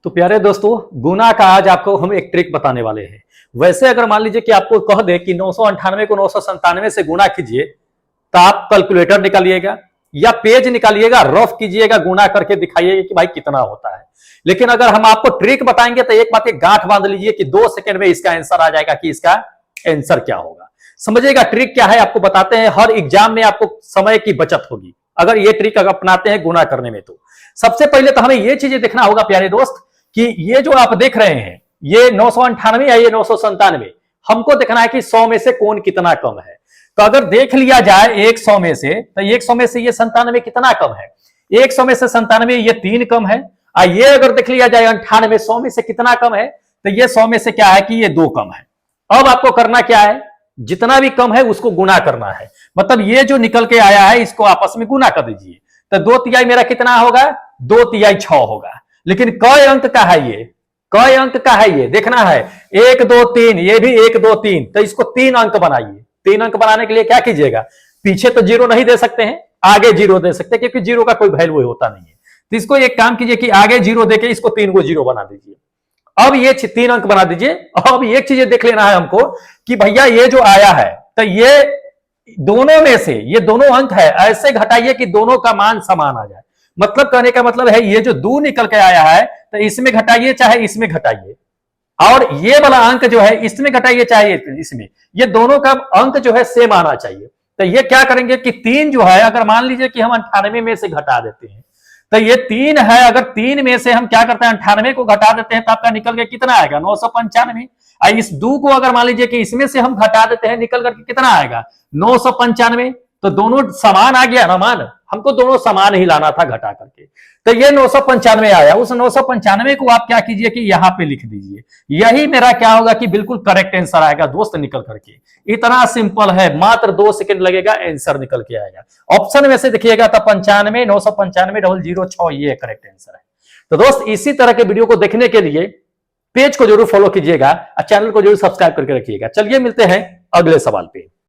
तो प्यारे दोस्तों, गुना का आज आपको हम एक ट्रिक बताने वाले हैं। वैसे अगर मान लीजिए कि आपको कह दे कि 998 को 997 से गुना कीजिए, तो आप कैलकुलेटर निकालिएगा या पेज निकालिएगा, रफ कीजिएगा, गुना करके दिखाइएगा कि भाई कितना होता है। लेकिन अगर हम आपको ट्रिक बताएंगे तो एक बात एक गांठ बांध लीजिए कि 2 सेकंड में इसका आंसर आ जाएगा कि इसका आंसर क्या होगा। समझिएगा ट्रिक क्या है, आपको बताते हैं। हर एग्जाम में आपको समय की बचत होगी अगर ये ट्रिक अगर अपनाते हैं गुना करने में। तो सबसे पहले तो हमें ये चीजें देखना होगा प्यारे दोस्त कि ये जो आप देख रहे हैं ये 998 या ये 997, हमको देखना है कि 100 में से कौन कितना कम है। तो अगर देख लिया जाए 100 में से, तो 100 में से ये 97 कितना कम है। 100 में से 97 ये 3 कम है। ये अगर देख लिया जाए 98 100 में से कितना कम है, तो ये 100 में से क्या है कि ये 2 कम है। अब आपको करना क्या है, जितना भी कम है उसको गुना करना है। मतलब ये जो निकल के आया है इसको आपस में गुना कर दीजिए। तो 2 तिहाई मेरा कितना होगा, 2 तिहाई 6 होगा। लेकिन कई अंक का है ये, कई अंक का है ये देखना है। 1 2 3, ये भी 1 2 3, तो इसको 3 अंक बनाइए। 3 अंक बनाने के लिए क्या कीजिएगा, पीछे तो 0 नहीं दे सकते हैं, आगे 0 दे सकते हैं क्योंकि 0 का कोई वैल्यू होता नहीं है। तो इसको एक काम कीजिए कि आगे 0 देके इसको 3 को 0 बना दीजिए। अब ये 3 अंक बना दीजिए। अब एक चीज देख लेना है हमको कि भैया ये जो आया है, तो ये दोनों में से ये दोनों अंक है, ऐसे घटाइए कि दोनों का मान समान आ जाए। मतलब कहने का मतलब है ये जो 2 निकल के आया है तो इसमें घटाइए चाहे इसमें घटाइए, और ये वाला अंक जो है इसमें घटाइए चाहे इसमें, ये दोनों का अंक जो है सेम आना चाहिए। तो ये क्या करेंगे कि 3 जो है, अगर मान लीजिए कि हम 98 में से घटा देते हैं, तो ये 3 है, अगर 3 में से हम क्या करते हैं 98 को घटा देते हैं तो आपका निकल के कितना आएगा 995। इस 2 को अगर मान लीजिए कि इसमें से हम घटा देते हैं, निकल करके कितना आएगा 995। तो दोनों समान आ गया ना मान, हमको दोनों समान ही लाना था घटा करके। तो ये 995 आया, उस 995 को आप क्या कीजिए कि यहां पे लिख दीजिए। यही मेरा क्या होगा कि बिल्कुल करेक्ट आंसर आएगा दोस्त निकल करके। इतना सिंपल है, मात्र 2 सेकंड लगेगा, आंसर निकल के आएगा। ऑप्शन में से देखिएगा तो 95 995 006 ये करेक्ट आंसर है। तो दोस्त इसी तरह के वीडियो को देखने के लिए पेज को जरूर फॉलो कीजिएगा और चैनल को जरूर सब्सक्राइब करके रखिएगा। चलिए मिलते हैं अगले सवाल पे।